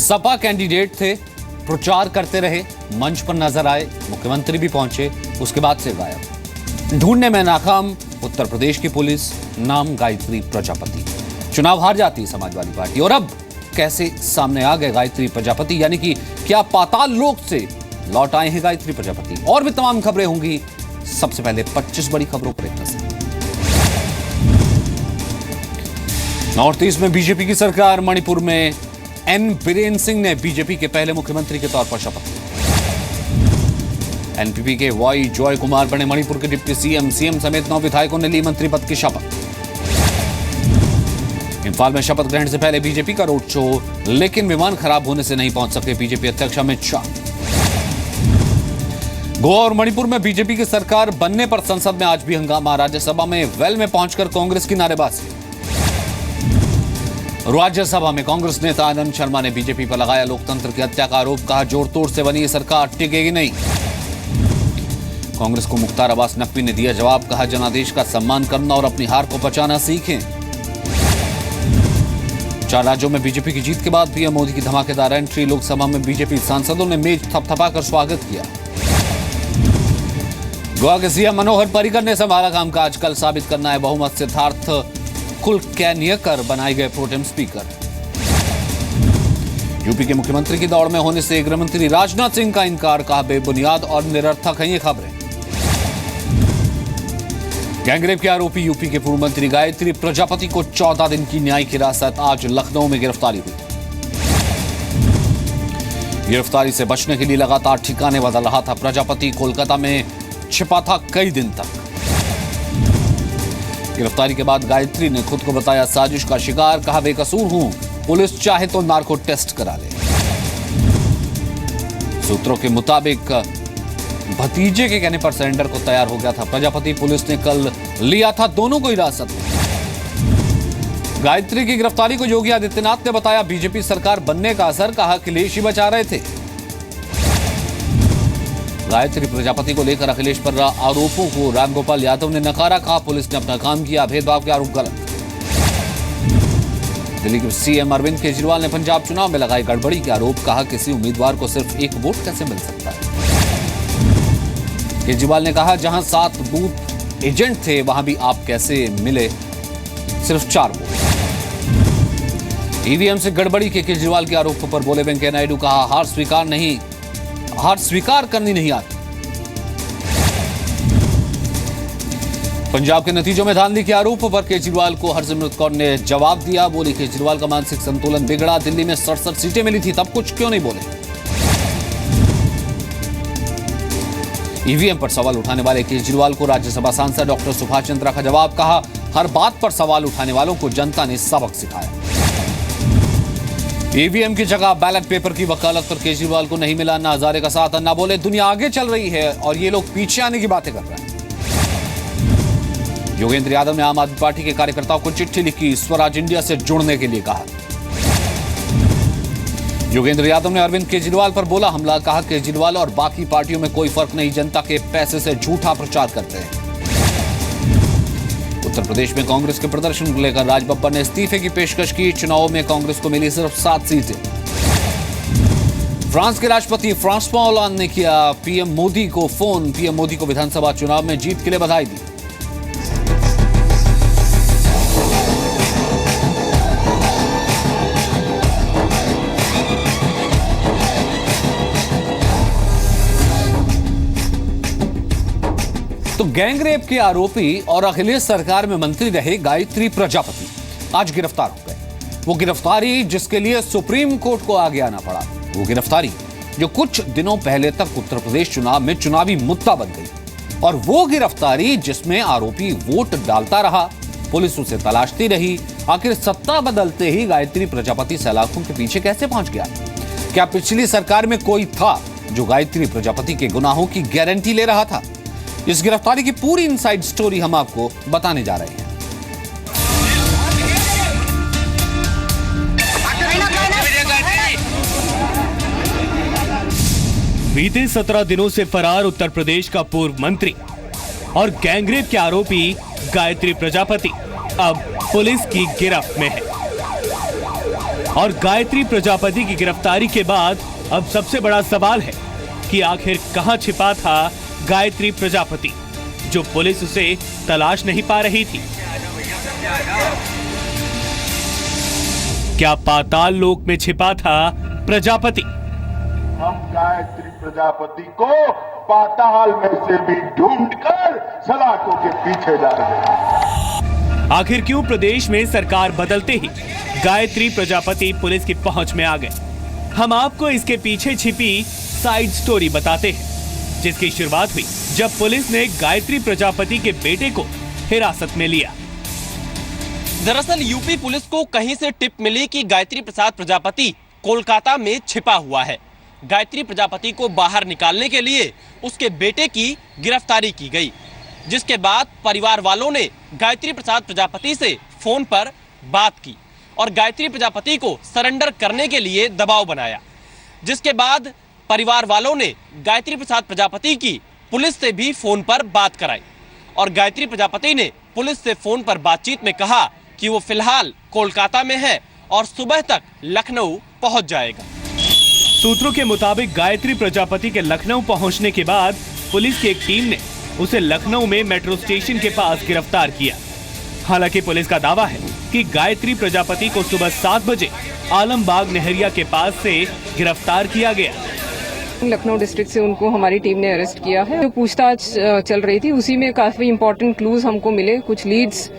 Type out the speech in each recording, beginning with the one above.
Sapa candidate थे, प्रचार करते रहे, मंच पर नजर आए, मुख्यमंत्री भी पहुंचे, उसके बाद से गायब। ढूंढने में नाकाम उत्तर प्रदेश की पुलिस, नाम गायत्री प्रजापति। चुनाव हार जाती है समाजवादी पार्टी, और अब कैसे सामने आ गए गायत्री प्रजापति, यानी कि क्या पाताल लोक से लौट आए हैं गायत्री प्रजापति। और भी तमाम खबरें होंगी। सबसे पहले 25 बड़ी खबरों पर एक नजर। नॉर्थ ईस्ट में बीजेपी की सरकार, मणिपुर में एन बीरेन सिंह ने बीजेपी के पहले मुख्यमंत्री के तौर पर शपथ ली। एनपीपी के वाई जॉय कुमार बने मणिपुर के डिप्टी सीएम। सीएम समेत 9 विधायकों ने ली मंत्री पद की शपथ। इंफाल में शपथ ग्रहण से पहले बीजेपी का रोड शो, लेकिन विमान खराब होने से नहीं पहुंच सके बीजेपी अध्यक्ष अमित शाह। गोवा और मणिपुर में बीजेपी की सरकार बनने पर संसद में आज भी हंगामा। राज्यसभा में वेल में पहुंचकर कांग्रेस की नारेबाजी। राज्यसभा में कांग्रेस नेता आनंद शर्मा ने बीजेपी पर लगाया लोकतंत्र की हत्या का आरोप। कहा, जोड़ तोड़ से बनी ये सरकार टिकेगी नहीं। कांग्रेस को मुख्तार अब्बास नकवी ने दिया जवाब। कहा, जनादेश का सम्मान करना और अपनी हार को बचाना सीखें। 4 राज्यों में बीजेपी की जीत के बाद पीएम मोदी की धमाकेदार एंट्री। लोकसभा में बीजेपी सांसदों ने मेज थपथपाकर स्वागत किया। गोवा के सीएम मनोहर पर्रिकर ने संभाला कामकाज। कल साबित करना है बहुमत। सिद्धार्थ कुलकर्णीकर बनाए गए प्रोटेम स्पीकर। यूपी के मुख्यमंत्री की दौड़ में होने से गृहमंत्री राजनाथ सिंह का इनकार। कहा, बेबुनियाद और निरर्थक हैं ये खबरें। गैंगरेप के आरोपी यूपी के पूर्व मंत्री गायत्री प्रजापति को 14 दिन की न्यायिक हिरासत। आज लखनऊ में गिरफ्तारी हुई। गिरफ्तारी से बचने के लिए लगातार ठिकाने बदल रहा था प्रजापति। कोलकाता में छिपा था कई दिन तक। गिरफ्तारी के बाद गायत्री ने खुद को बताया साजिश का शिकार। कहा, बेकसूर हूं, पुलिस चाहे तो नार्को टेस्ट करा ले। सूत्रों के मुताबिक भतीजे के कहने पर सरेंडर को तैयार हो गया था प्रजापति। पुलिस ने कल लिया था दोनों को हिरासत में। गायत्री की गिरफ्तारी को योगी आदित्यनाथ ने बताया बीजेपी सरकार बनने का असर। कहा, अखिलेश ही बचा रहे थे। गायत्री प्रजापति को लेकर अखिलेश पर आरोपों को रामगोपाल यादव ने नकारा। कहा, पुलिस ने अपना काम किया, भेदभाव के आरोप गलत। दिल्ली के सीएम अरविंद केजरीवाल ने पंजाब चुनाव में लगाए गड़बड़ी के आरोप। कहा, किसी उम्मीदवार को सिर्फ 1 वोट कैसे मिल सकता है। केजरीवाल ने कहा, जहां 7 बूथ एजेंट थे वहां भी आप कैसे मिले सिर्फ 4 वोट। ईवीएम से गड़बड़ी के केजरीवाल के आरोपों पर बोले वेंकैया नायडू। कहा, हार स्वीकार करनी नहीं आती। पंजाब के नतीजों में धांधली के आरोपों पर केजरीवाल को हरसिमरत कौर ने जवाब दिया। बोली, केजरीवाल का मानसिक संतुलन बिगड़ा। दिल्ली में 67 सीटें मिली थी, तब कुछ क्यों नहीं बोले। ईवीएम पर सवाल उठाने वाले केजरीवाल को राज्यसभा सांसद डॉक्टर सुभाष चंद्रा का जवाब। कहा, हर बात पर सवाल उठाने वालों को जनता ने सबक सिखाया। ईवीएम की जगह बैलेट पेपर की वकालत पर केजरीवाल को नहीं मिला। ना हजारे का साथ। अन्ना बोले, दुनिया आगे चल रही है और ये लोग पीछे आने की बातें कर रहे हैं। योगेंद्र यादव ने आम आदमी पार्टी के कार्यकर्ताओं को चिट्ठी लिखी। स्वराज इंडिया से जुड़ने के लिए कहा। योगेंद्र यादव ने अरविंद केजरीवाल पर बोला हमला। कहा, केजरीवाल और बाकी पार्टियों में कोई फर्क नहीं, जनता के पैसे से झूठा प्रचार करते हैं। उत्तर प्रदेश में कांग्रेस के प्रदर्शन को लेकर राज बब्बर ने इस्तीफे की पेशकश की। चुनाव में कांग्रेस को मिली सिर्फ 7 सीटें। फ्रांस के राष्ट्रपति फ्रांसवा होलांद ने किया पीएम मोदी को फोन। पीएम मोदी को विधानसभा चुनाव में जीत के लिए बधाई दी। तो गैंगरेप के आरोपी और अखिलेश सरकार में मंत्री रहे गायत्री प्रजापति आज गिरफ्तार हो गए। वो गिरफ्तारी जिसके लिए सुप्रीम कोर्ट को आगे आना पड़ा। वो गिरफ्तारी जो कुछ दिनों पहले तक उत्तर प्रदेश चुनाव में चुनावी मुद्दा बन गई, और वो गिरफ्तारी जिसमें आरोपी वोट डालता रहा, पुलिस उसे तलाशती रही। आखिर सत्ता बदलते ही गायत्री प्रजापति सलाखों के पीछे कैसे पहुंच गया? क्या पिछली सरकार में कोई था जो गायत्री प्रजापति के गुनाहों की गारंटी ले रहा था? इस गिरफ्तारी की पूरी इनसाइड स्टोरी हम आपको बताने जा रहे हैं। बीते 17 दिनों से फरार उत्तर प्रदेश का पूर्व मंत्री और गैंगरेप के आरोपी गायत्री प्रजापति अब पुलिस की गिरफ्त में है। और गायत्री प्रजापति की गिरफ्तारी के बाद अब सबसे बड़ा सवाल है कि आखिर कहां छिपा था गायत्री प्रजापति, जो पुलिस उसे तलाश नहीं पा रही थी। क्या पाताल लोक में छिपा था प्रजापति? हम गायत्री प्रजापति को पाताल में से भी ढूंढकर सलाखों के पीछे डाल देंगे। आखिर क्यों प्रदेश में सरकार बदलते ही गायत्री प्रजापति पुलिस की पहुंच में आ गए? हम आपको इसके पीछे छिपी साइड स्टोरी बताते हैं, जिसकी शुरुआत हुई जब पुलिस ने गायत्री प्रजापति के बेटे को हिरासत में लिया। दरअसल यूपी पुलिस को कहीं से टिप मिली कि गायत्री प्रसाद प्रजापति कोलकाता में छिपा हुआ है। गायत्री प्रजापति को बाहर निकालने के लिए उसके बेटे की गिरफ्तारी की गई, जिसके बाद परिवार वालों ने गायत्री प्रसाद प्रजापति से फोन पर बात की और गायत्री प्रजापति को सरेंडर करने के लिए दबाव बनाया, जिसके बाद परिवार वालों ने गायत्री प्रसाद प्रजापति की पुलिस से भी फोन पर बात कराई और गायत्री प्रजापति ने पुलिस से फोन पर बातचीत में कहा कि वो फिलहाल कोलकाता में है और सुबह तक लखनऊ पहुंच जाएगा। सूत्रों के मुताबिक गायत्री प्रजापति के लखनऊ पहुंचने के बाद पुलिस की एक टीम ने उसे लखनऊ में मेट्रो स्टेशन के पास गिरफ्तार किया। हालांकि पुलिस का दावा है कि गायत्री प्रजापति को सुबह 7 बजे आलमबाग नहरिया के पास से गिरफ्तार किया गया। लखनऊ डिस्ट्रिक्ट से उनको हमारी टीम ने अरेस्ट किया है। जो पूछताछ चल रही थी उसी में काफी इंपॉर्टेंट क्लूज हमको मिले, कुछ लीड्स,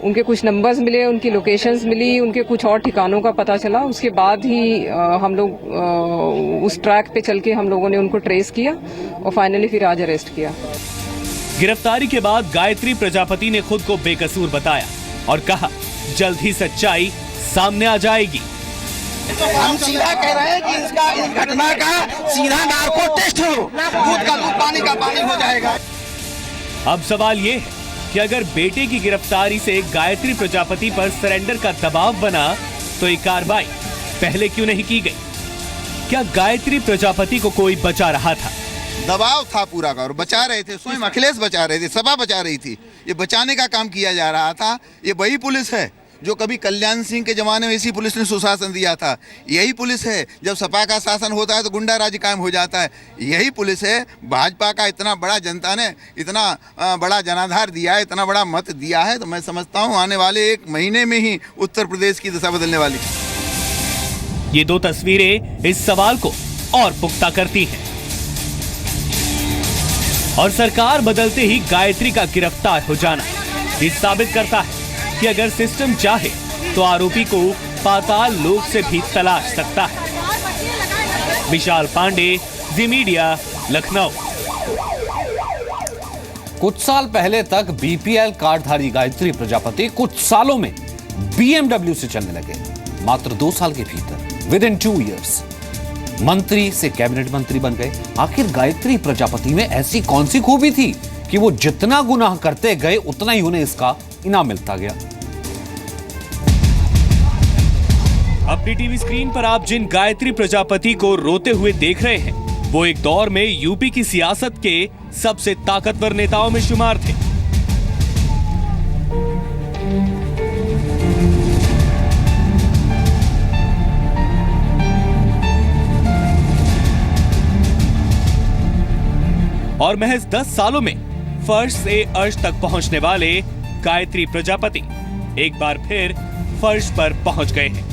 उनके कुछ नंबर्स मिले, उनकी लोकेशंस मिली, उनके कुछ और ठिकानों का पता चला। उसके बाद ही हम लोग उस ट्रैक पे चल के हम लोगों ने उनको ट्रेस किया और फाइनली फिर आज अरेस्ट किया। गिरफ्तारी के बाद गायत्री प्रजापति ने खुद को बेकसूर बताया और कहा जल्द ही सच्चाई सामने आ जाएगी। हम सीधा कह रहे हैं कि इस घटना का सीधा नार्को टेस्ट हो, दूध का दूध पानी का पानी हो जाएगा। अब सवाल ये है कि अगर बेटे की गिरफ्तारी से गायत्री प्रजापति पर सरेंडर का दबाव बना तो ये कार्रवाई पहले क्यों नहीं की गई? क्या गायत्री प्रजापति को कोई बचा रहा था? दबाव था पूरा का और बचा रहे थे, स्वयं अखिलेश बचा रहे थे, सपा बचा रही थी। ये बचाने का काम किया जा रहा था। ये वही पुलिस है जो कभी कल्याण सिंह के जमाने में इसी पुलिस ने सुशासन दिया था। यही पुलिस है जब सपा का शासन होता है तो गुंडा राज कायम हो जाता है। यही पुलिस है भाजपा का इतना बड़ा जनता ने इतना बड़ा जनाधार दिया है, इतना बड़ा मत दिया है, तो मैं समझता हूँ आने वाले 1 महीने में ही उत्तर प्रदेश की दशा बदलने वाली। ये 2 तस्वीरें इस सवाल को और पुख्ता करती हैं और सरकार बदलते ही गायत्री का गिरफ्तार हो जाना ये साबित करता है कि अगर सिस्टम चाहे तो आरोपी को पाताल लोक से भी तलाश सकता है। विशाल पांडे, जी मीडिया, लखनऊ। कुछ साल पहले तक बीपीएल कार्डधारी गायत्री प्रजापति कुछ सालों में बीएमडब्ल्यू से चलने लगे। मात्र 2 साल के भीतर विद इन 2 years मंत्री से कैबिनेट मंत्री बन गए। आखिर गायत्री प्रजापति में ऐसी कौन सी खूबी थी कि वो जितना गुनाह करते गए उतना ही उन्हें इसका इनाम मिलता गया? अपनी टीवी स्क्रीन पर आप जिन गायत्री प्रजापति को रोते हुए देख रहे हैं, वो एक दौर में यूपी की सियासत के सबसे ताकतवर नेताओं में शुमार थे। और महज 10 सालों में फर्श से अर्श तक पहुंचने वाले गायत्री प्रजापति एक बार फिर फर्श पर पहुंच गए हैं।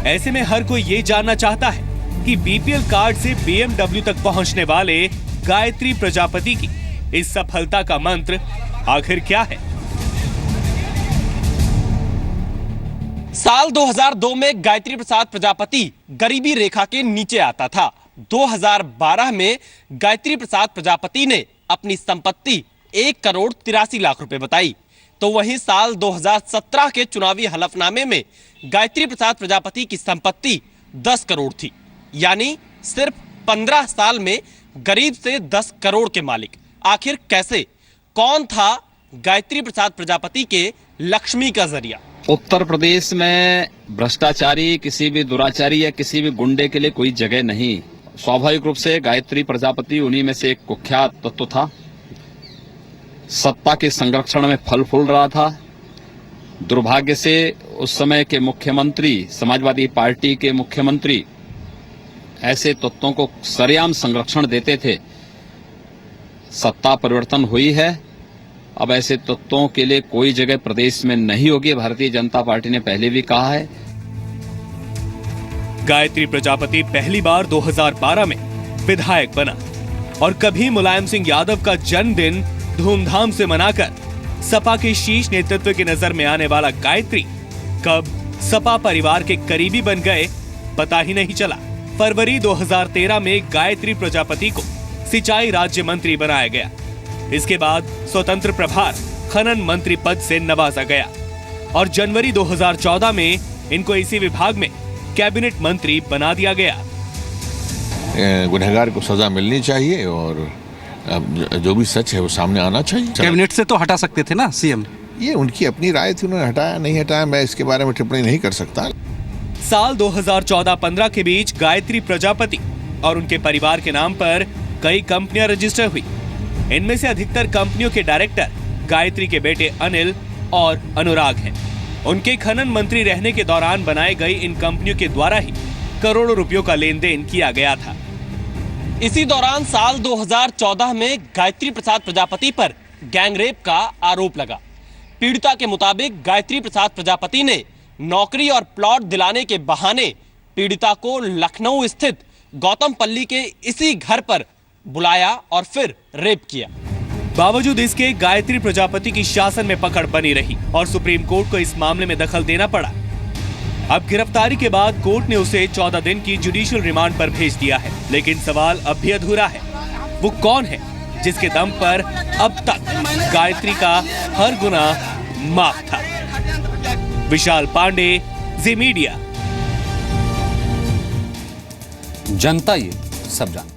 ऐसे में हर कोई ये जानना चाहता है कि बीपीएल कार्ड से बीएमडब्ल्यू तक पहुंचने वाले गायत्री प्रजापति की इस सफलता का मंत्र आखिर क्या है? साल 2002 में गायत्री प्रसाद प्रजापति गरीबी रेखा के नीचे आता था। 2012 में गायत्री प्रसाद प्रजापति ने अपनी संपत्ति 1,83,00,000 रुपए बताई, तो वहीं साल 2017 के चुनावी हलफनामे में गायत्री प्रसाद प्रजापति की संपत्ति 10 करोड़ थी। यानी सिर्फ 15 साल में गरीब से 10 करोड़ के मालिक। आखिर कैसे? कौन था गायत्री प्रसाद प्रजापति के लक्ष्मी का जरिया? उत्तर प्रदेश में भ्रष्टाचारी, किसी भी दुराचारी या किसी भी गुंडे के लिए कोई जगह नहीं। स्वाभाविक रूप से गायत्री प्रजापति उन्हीं में से एक कुख्यात तत्व था। सत्ता के संरक्षण में फल फूल रहा था। दुर्भाग्य से उस समय के मुख्यमंत्री, समाजवादी पार्टी के मुख्यमंत्री ऐसे तत्वों को सरेआम संरक्षण देते थे। सत्ता परिवर्तन हुई है, अब ऐसे तत्वों के लिए कोई जगह प्रदेश में नहीं होगी। भारतीय जनता पार्टी ने पहले भी कहा है। गायत्री प्रजापति पहली बार 2012 में विधायक बना और कभी मुलायम सिंह यादव का जन्मदिन धूमधाम से मनाकर सपा के शीर्ष नेतृत्व की नजर में आने वाला गायत्री कब सपा परिवार के करीबी बन गए पता ही नहीं चला। फरवरी 2013 में गायत्री प्रजापति को सिंचाई राज्य मंत्री बनाया गया। इसके बाद स्वतंत्र प्रभार खनन मंत्री पद से नवाजा गया और जनवरी 2014 में इनको इसी विभाग में कैबिनेट मंत्री बना दिया गया। गुनहगार को सजा मिलनी चाहिए और जो भी सच है वो सामने आना चाहिए। कैबिनेट से तो हटा सकते थे ना सीएम। ये उनकी अपनी राय थी, उन्होंने हटाया नहीं हटाया, मैं इसके बारे में टिप्पणी नहीं कर सकता। साल 2014-15 के बीच गायत्री प्रजापति और उनके परिवार के नाम पर कई कंपनियां रजिस्टर हुई। इनमें से अधिकतर कंपनियों के डायरेक्टर गायत्री के बेटे अनिल और अनुराग हैं। उनके खनन मंत्री रहने के दौरान बनाई गई इन कंपनियों के द्वारा ही करोड़ों रुपयों का लेन देन किया गया था। इसी दौरान साल 2014 में गायत्री प्रसाद प्रजापति पर गैंगरेप का आरोप लगा। पीड़िता के मुताबिक गायत्री प्रसाद प्रजापति ने नौकरी और प्लॉट दिलाने के बहाने पीड़िता को लखनऊ स्थित गौतमपल्ली के इसी घर पर बुलाया और फिर रेप किया। बावजूद इसके गायत्री प्रजापति की शासन में पकड़ बनी रही और सुप्रीम कोर्ट को इस मामले में दखल देना पड़ा। अब गिरफ्तारी के बाद कोर्ट ने उसे 14 दिन की जुडिशियल रिमांड पर भेज दिया है, लेकिन सवाल अब भी अधूरा है। वो कौन है जिसके दम पर अब तक गायत्री का हर गुनाह माफ था? विशाल पांडे, जी मीडिया। जनता ये सब जानती है।